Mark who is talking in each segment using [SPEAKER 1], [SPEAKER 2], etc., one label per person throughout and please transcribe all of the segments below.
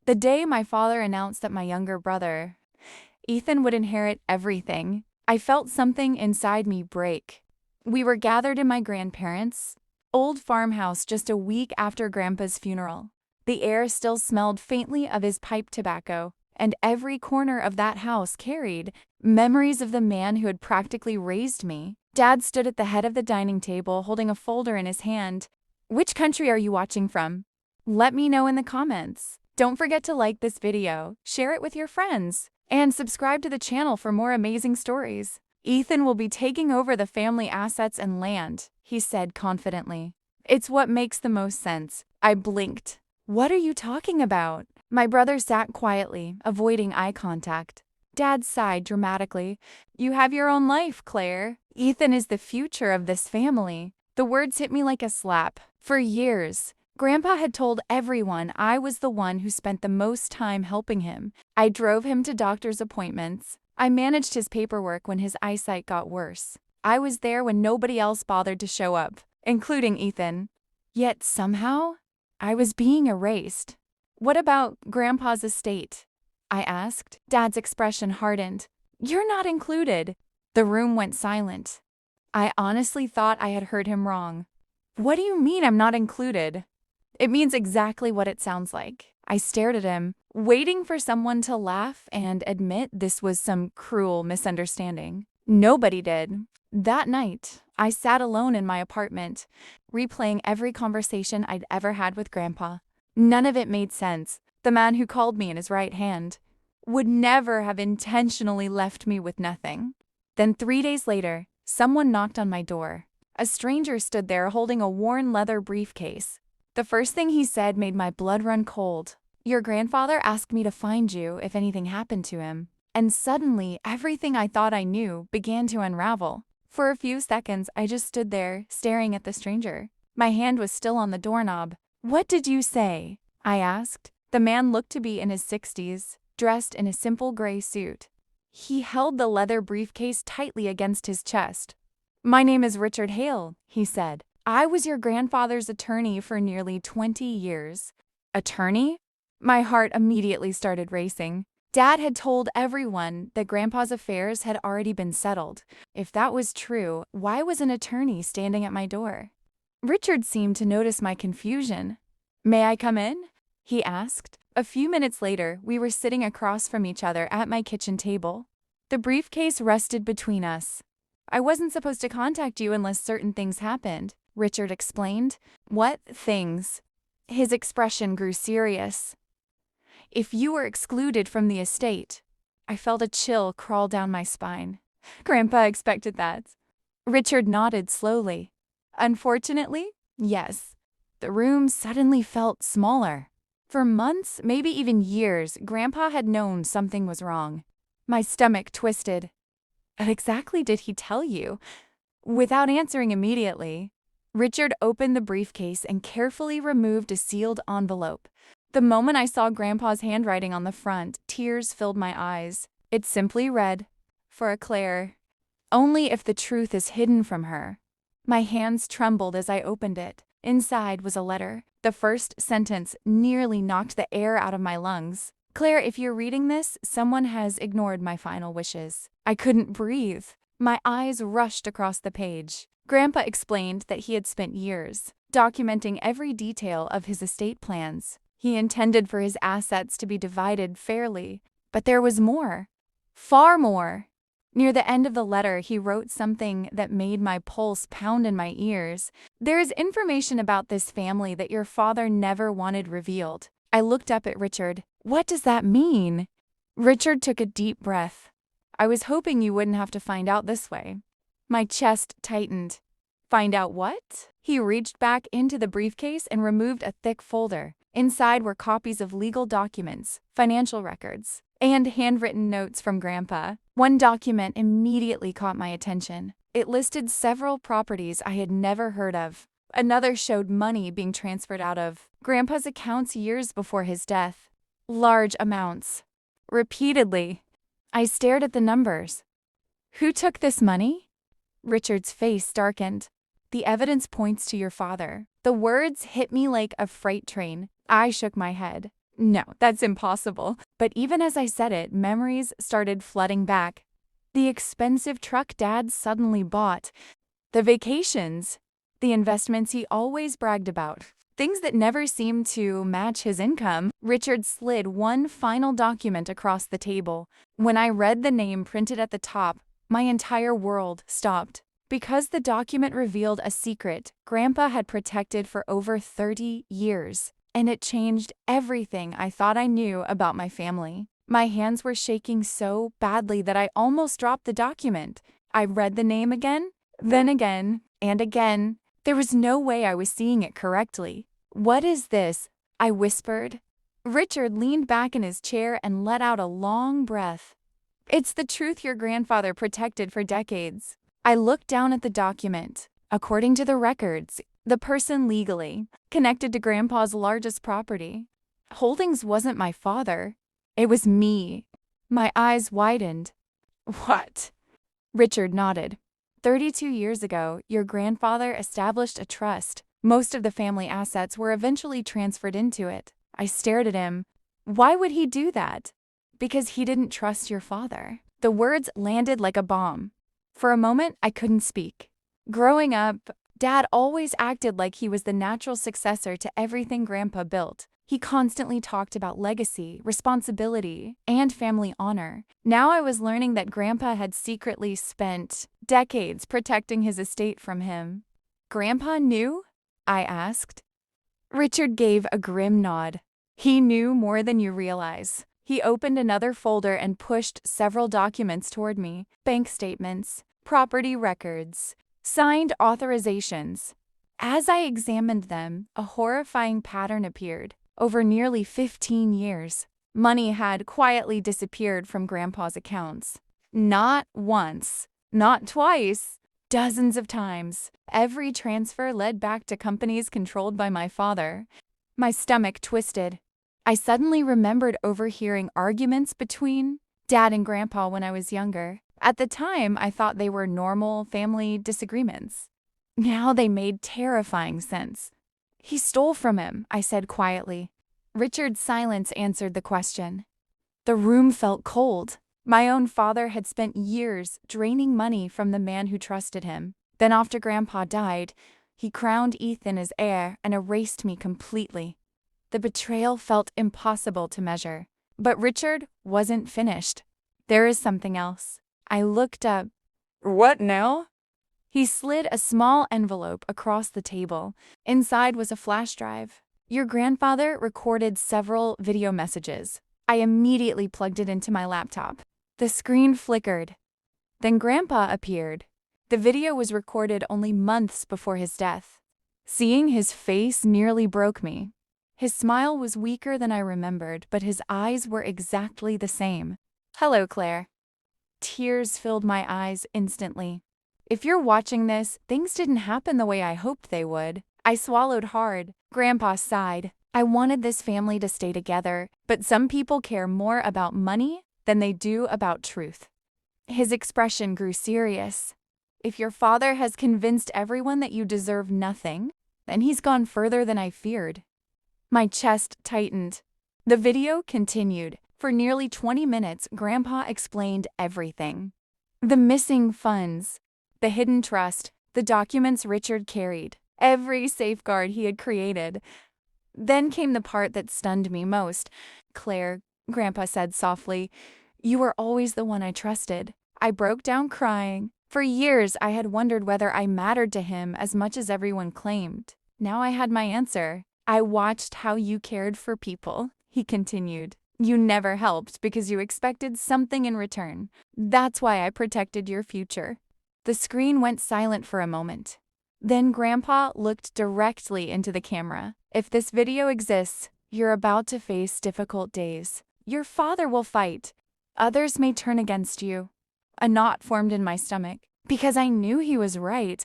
[SPEAKER 1] The day my father announced that my younger brother, Ethan, would inherit everything, I felt something inside me break. We were gathered in my grandparents' old farmhouse just a week after Grandpa's funeral. The air still smelled faintly of his pipe tobacco, and every corner of that house carried memories of the man who had practically raised me. Dad stood at the head of the dining table holding a folder in his hand. Which country are you watching from? Let me know in the comments. Don't forget to like this video, share it with your friends, and subscribe to the channel for more amazing stories. Ethan will be taking over the family assets and land, he said confidently. It's what makes the most sense. I blinked. What are you talking about? My brother sat quietly, avoiding eye contact. Dad sighed dramatically. You have your own life, Claire. Ethan is the future of this family. The words hit me like a slap. For years, Grandpa had told everyone I was the one who spent the most time helping him. I drove him to doctor's appointments. I managed his paperwork when his eyesight got worse. I was there when nobody else bothered to show up, including Ethan. Yet somehow, I was being erased. What about Grandpa's estate? I asked. Dad's expression hardened. You're not included. The room went silent. I honestly thought I had heard him wrong. What do you mean I'm not included? It means exactly what it sounds like. I stared at him, waiting for someone to laugh and admit this was some cruel misunderstanding. Nobody did. That night, I sat alone in my apartment, replaying every conversation I'd ever had with Grandpa. None of it made sense. The man who called me in his right hand would never have intentionally left me with nothing. Then 3 days later, someone knocked on my door. A stranger stood there holding a worn leather briefcase. The first thing he said made my blood run cold. Your grandfather asked me to find you if anything happened to him. And suddenly, everything I thought I knew began to unravel. For a few seconds, I just stood there, staring at the stranger. My hand was still on the doorknob. What did you say? I asked. The man looked to be in his 60s, dressed in a simple gray suit. He held the leather briefcase tightly against his chest. My name is Richard Hale, he said. I was your grandfather's attorney for nearly 20 years. Attorney? My heart immediately started racing. Dad had told everyone that Grandpa's affairs had already been settled. If that was true, why was an attorney standing at my door? Richard seemed to notice my confusion. May I come in? He asked. A few minutes later, we were sitting across from each other at my kitchen table. The briefcase rested between us. I wasn't supposed to contact you unless certain things happened, Richard explained. What things? His expression grew serious. If you were excluded from the estate. I felt a chill crawl down my spine. Grandpa expected that. Richard nodded slowly. Unfortunately, yes. The room suddenly felt smaller. For months, maybe even years, Grandpa had known something was wrong. My stomach twisted. What exactly did he tell you? Without answering immediately, Richard opened the briefcase and carefully removed a sealed envelope. The moment I saw Grandpa's handwriting on the front, tears filled my eyes. It simply read, For a Claire. Only if the truth is hidden from her. My hands trembled as I opened it. Inside was a letter. The first sentence nearly knocked the air out of my lungs. Claire, if you're reading this, someone has ignored my final wishes. I couldn't breathe. My eyes rushed across the page. Grandpa explained that he had spent years documenting every detail of his estate plans. He intended for his assets to be divided fairly, but there was more. Far more. Near the end of the letter, he wrote something that made my pulse pound in my ears. There is information about this family that your father never wanted revealed. I looked up at Richard. What does that mean? Richard took a deep breath. I was hoping you wouldn't have to find out this way. My chest tightened. Find out what? He reached back into the briefcase and removed a thick folder. Inside were copies of legal documents, financial records, and handwritten notes from Grandpa. One document immediately caught my attention. It listed several properties I had never heard of. Another showed money being transferred out of Grandpa's accounts years before his death. Large amounts. Repeatedly. I stared at the numbers. Who took this money? Richard's face darkened. The evidence points to your father. The words hit me like a freight train. I shook my head. No, that's impossible. But even as I said it, memories started flooding back. The expensive truck Dad suddenly bought, the vacations, the investments he always bragged about, things that never seemed to match his income. Richard slid one final document across the table. When I read the name printed at the top, my entire world stopped. Because the document revealed a secret Grandpa had protected for over 30 years, and it changed everything I thought I knew about my family. My hands were shaking so badly that I almost dropped the document. I read the name again, then again, and again. There was no way I was seeing it correctly. "What is this?" I whispered. Richard leaned back in his chair and let out a long breath. "It's the truth your grandfather protected for decades." I looked down at the document. According to the records, the person legally connected to Grandpa's largest property holdings wasn't my father. It was me. My eyes widened. "What?" Richard nodded. 32 years ago, your grandfather established a trust. Most of the family assets were eventually transferred into it. I stared at him. "Why would he do that?" "Because he didn't trust your father." The words landed like a bomb. For a moment, I couldn't speak. Growing up, Dad always acted like he was the natural successor to everything Grandpa built. He constantly talked about legacy, responsibility, and family honor. Now I was learning that Grandpa had secretly spent decades protecting his estate from him. "Grandpa knew?" I asked. Richard gave a grim nod. "He knew more than you realize." He opened another folder and pushed several documents toward me: bank statements, property records, signed authorizations. As I examined them, a horrifying pattern appeared. Over nearly 15 years, money had quietly disappeared from Grandpa's accounts. Not once, not twice, dozens of times. Every transfer led back to companies controlled by my father. My stomach twisted. I suddenly remembered overhearing arguments between Dad and Grandpa when I was younger. At the time, I thought they were normal family disagreements. Now they made terrifying sense. "He stole from him," I said quietly. Richard's silence answered the question. The room felt cold. My own father had spent years draining money from the man who trusted him. Then after Grandpa died, he crowned Ethan as heir and erased me completely. The betrayal felt impossible to measure. But Richard wasn't finished. "There is something else." I looked up. "What now?" He slid a small envelope across the table. Inside was a flash drive. "Your grandfather recorded several video messages." I immediately plugged it into my laptop. The screen flickered. Then Grandpa appeared. The video was recorded only months before his death. Seeing his face nearly broke me. His smile was weaker than I remembered, but his eyes were exactly the same. "Hello, Claire." Tears filled my eyes instantly. "If you're watching this, things didn't happen the way I hoped they would." I swallowed hard. Grandpa sighed. "I wanted this family to stay together, but some people care more about money than they do about truth." His expression grew serious. "If your father has convinced everyone that you deserve nothing, then he's gone further than I feared." My chest tightened. The video continued. For nearly 20 minutes, Grandpa explained everything. The missing funds, the hidden trust, the documents Richard carried, every safeguard he had created. Then came the part that stunned me most. "Claire," Grandpa said softly, "you were always the one I trusted." I broke down crying. For years, I had wondered whether I mattered to him as much as everyone claimed. Now I had my answer. "I watched how you cared for people," he continued. "You never helped because you expected something in return. That's why I protected your future." The screen went silent for a moment. Then Grandpa looked directly into the camera. "If this video exists, you're about to face difficult days. Your father will fight. Others may turn against you." A knot formed in my stomach, because I knew he was right.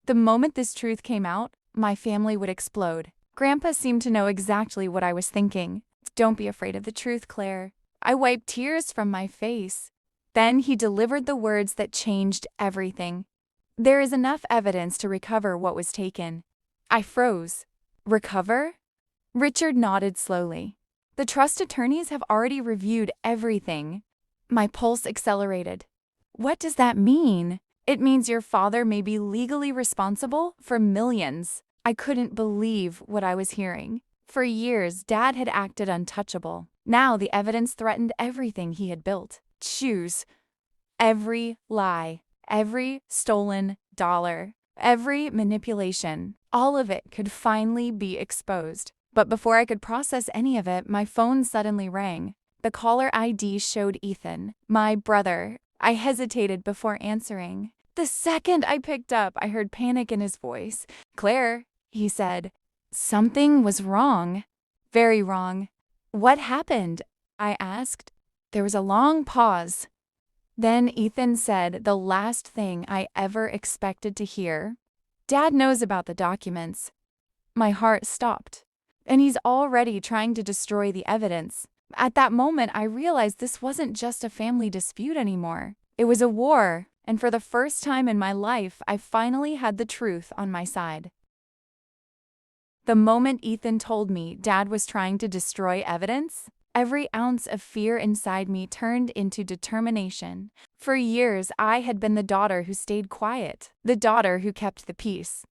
[SPEAKER 1] The moment this truth came out, my family would explode. Grandpa seemed to know exactly what I was thinking. "Don't be afraid of the truth, Claire." I wiped tears from my face. Then he delivered the words that changed everything. "There is enough evidence to recover what was taken." I froze. "Recover?" Richard nodded slowly. The trust attorneys have already reviewed everything. My pulse accelerated. What does that mean? It means your father may be legally responsible for millions. I couldn't believe what I was hearing. For years, Dad had acted untouchable. Now the evidence threatened everything he had built. Choose. Every lie, every stolen dollar, every manipulation, all of it could finally be exposed. But before I could process any of it, my phone suddenly rang. The caller ID showed Ethan, my brother. I hesitated before answering. The second I picked up, I heard panic in his voice. "Claire," he said. Something was wrong. Very wrong. "What happened?" I asked. There was a long pause. Then Ethan said the last thing I ever expected to hear. "Dad knows about the documents." My heart stopped. And he's already trying to destroy the evidence. At that moment, I realized this wasn't just a family dispute anymore. It was a war, and for the first time in my life, I finally had the truth on my side. The moment Ethan told me Dad was trying to destroy evidence, every ounce of fear inside me turned into determination. For years, I had been the daughter who stayed quiet, the daughter who kept the peace,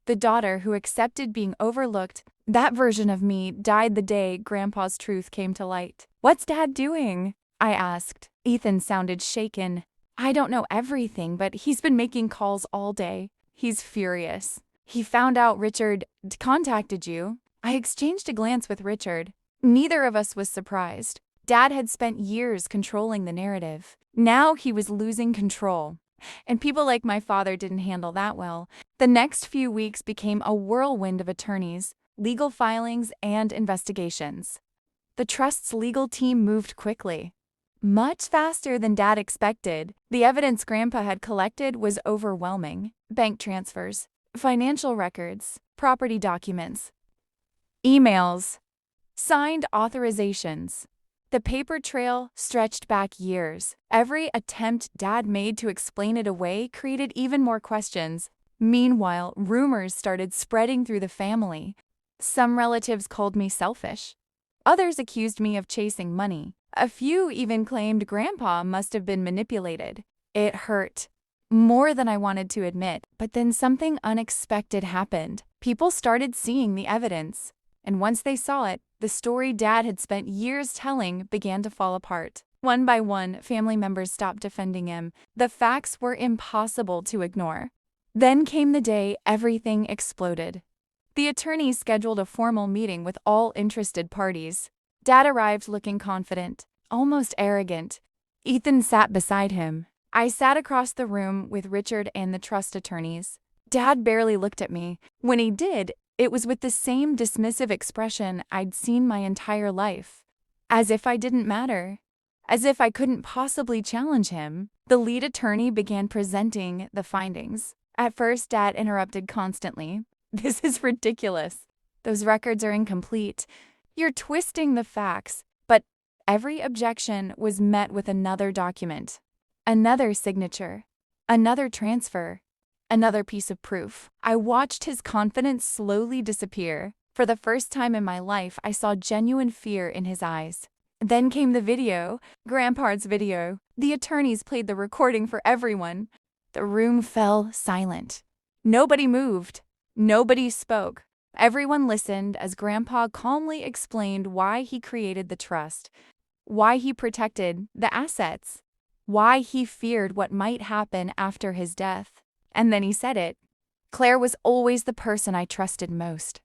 [SPEAKER 1] the daughter who accepted being overlooked. That version of me died the day Grandpa's truth came to light. "What's Dad doing?" I asked. Ethan sounded shaken. "I don't know everything, but he's been making calls all day. He's furious. He found out Richard contacted you." I exchanged a glance with Richard. Neither of us was surprised. Dad had spent years controlling the narrative. Now he was losing control. And people like my father didn't handle that well. The next few weeks became a whirlwind of attorneys, legal filings, and investigations. The trust's legal team moved quickly. Much faster than Dad expected. The evidence Grandpa had collected was overwhelming. Bank transfers, financial records, property documents, emails, signed authorizations. The paper trail stretched back years. Every attempt Dad made to explain it away created even more questions. Meanwhile, rumors started spreading through the family. Some relatives called me selfish. Others accused me of chasing money. A few even claimed Grandpa must have been manipulated. It hurt. More than I wanted to admit, but then something unexpected happened. People started seeing the evidence. And once they saw it, the story Dad had spent years telling began to fall apart. One by one, family members stopped defending him. The facts were impossible to ignore. Then came the day everything exploded. The attorneys scheduled a formal meeting with all interested parties. Dad arrived looking confident, almost arrogant. Ethan sat beside him. I sat across the room with Richard and the trust attorneys. Dad barely looked at me. When he did, it was with the same dismissive expression I'd seen my entire life. As if I didn't matter. As if I couldn't possibly challenge him. The lead attorney began presenting the findings. At first, Dad interrupted constantly. "This is ridiculous. Those records are incomplete. You're twisting the facts." But every objection was met with another document, another signature, another transfer, another piece of proof. I watched his confidence slowly disappear. For the first time in my life, I saw genuine fear in his eyes. Then came the video, Grandpa's video. The attorneys played the recording for everyone. The room fell silent. Nobody moved. Nobody spoke. Everyone listened as Grandpa calmly explained why he created the trust, why he protected the assets, why he feared what might happen after his death. And then he said it. "Claire was always the person I trusted most."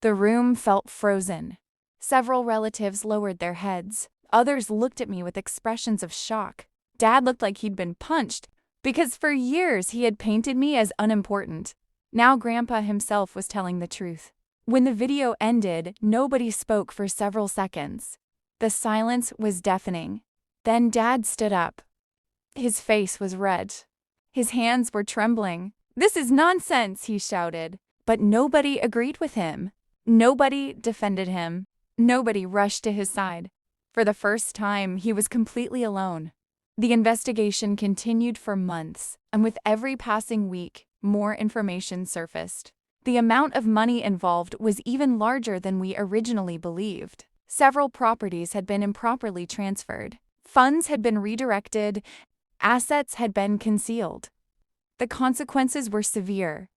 [SPEAKER 1] The room felt frozen. Several relatives lowered their heads. Others looked at me with expressions of shock. Dad looked like he'd been punched, because for years he had painted me as unimportant. Now Grandpa himself was telling the truth. When the video ended, nobody spoke for several seconds. The silence was deafening. Then Dad stood up. His face was red. His hands were trembling. "This is nonsense," he shouted. But nobody agreed with him. Nobody defended him. Nobody rushed to his side. For the first time, he was completely alone. The investigation continued for months, and with every passing week, more information surfaced. The amount of money involved was even larger than we originally believed. Several properties had been improperly transferred. Funds had been redirected. Assets had been concealed. The consequences were severe.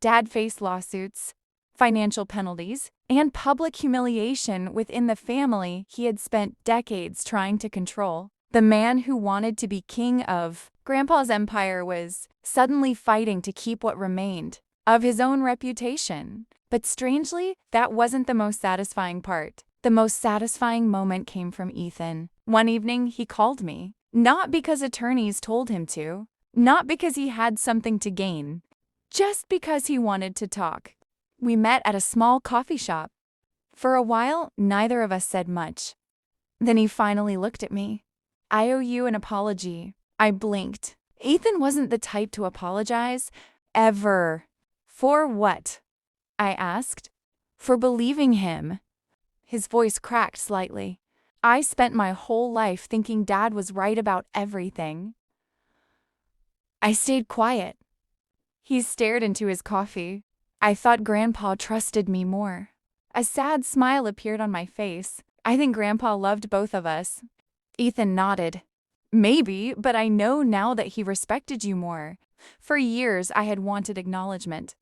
[SPEAKER 1] Dad faced lawsuits, financial penalties, and public humiliation within the family he had spent decades trying to control. The man who wanted to be king of Grandpa's empire was suddenly fighting to keep what remained of his own reputation. But strangely, that wasn't the most satisfying part. The most satisfying moment came from Ethan. One evening, he called me. Not because attorneys told him to, not because he had something to gain, just because he wanted to talk. We met at a small coffee shop. For a while, neither of us said much. Then he finally looked at me. "I owe you an apology." I blinked. Ethan wasn't the type to apologize, ever. For what? I asked. For believing him. His voice cracked slightly. I spent my whole life thinking Dad was right about everything. I stayed quiet. He stared into his coffee. I thought Grandpa trusted me more. A sad smile appeared on my face. I think Grandpa loved both of us. Ethan nodded. Maybe, but I know now that he respected you more. For years, I had wanted acknowledgement.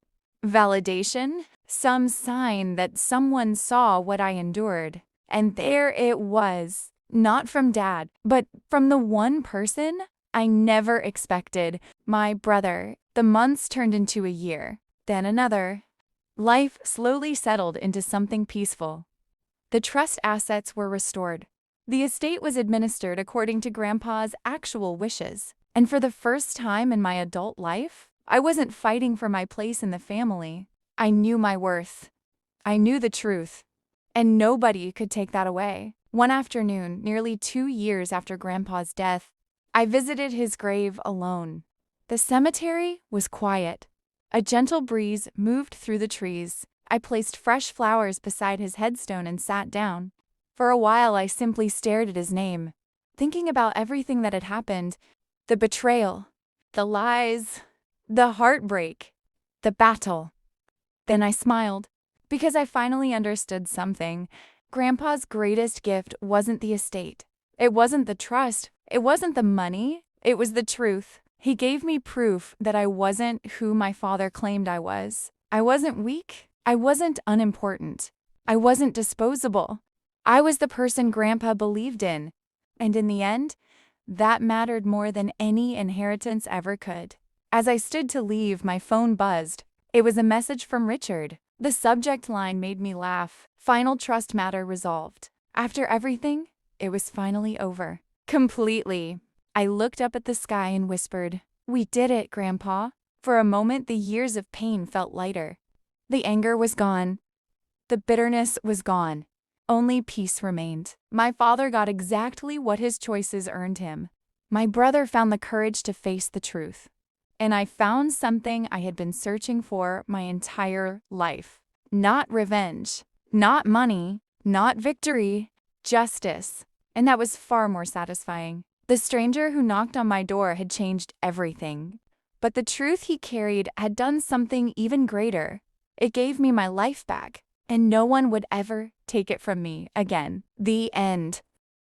[SPEAKER 1] Validation, some sign that someone saw what I endured. And there it was. Not from Dad, but from the one person I never expected, my brother. The months turned into a year, then another. Life slowly settled into something peaceful. The trust assets were restored. The estate was administered according to Grandpa's actual wishes. And for the first time in my adult life, I wasn't fighting for my place in the family. I knew my worth. I knew the truth. And nobody could take that away. One afternoon, nearly 2 years after Grandpa's death, I visited his grave alone. The cemetery was quiet. A gentle breeze moved through the trees. I placed fresh flowers beside his headstone and sat down. For a while, I simply stared at his name, thinking about everything that had happened. The betrayal, the lies, the heartbreak, the battle. Then I smiled, because I finally understood something. Grandpa's greatest gift wasn't the estate. It wasn't the trust. It wasn't the money. It was the truth. He gave me proof that I wasn't who my father claimed I was. I wasn't weak. I wasn't unimportant. I wasn't disposable. I was the person Grandpa believed in. And in the end, that mattered more than any inheritance ever could. As I stood to leave, my phone buzzed. It was a message from Richard. The subject line made me laugh. Final trust matter resolved. After everything, it was finally over. Completely. I looked up at the sky and whispered, "We did it, Grandpa." For a moment, the years of pain felt lighter. The anger was gone. The bitterness was gone. Only peace remained. My father got exactly what his choices earned him. My brother found the courage to face the truth. And I found something I had been searching for my entire life. Not revenge, not money, not victory, justice. And that was far more satisfying. The stranger who knocked on my door had changed everything. But the truth he carried had done something even greater. It gave me my life back, and no one would ever take it from me again. The end.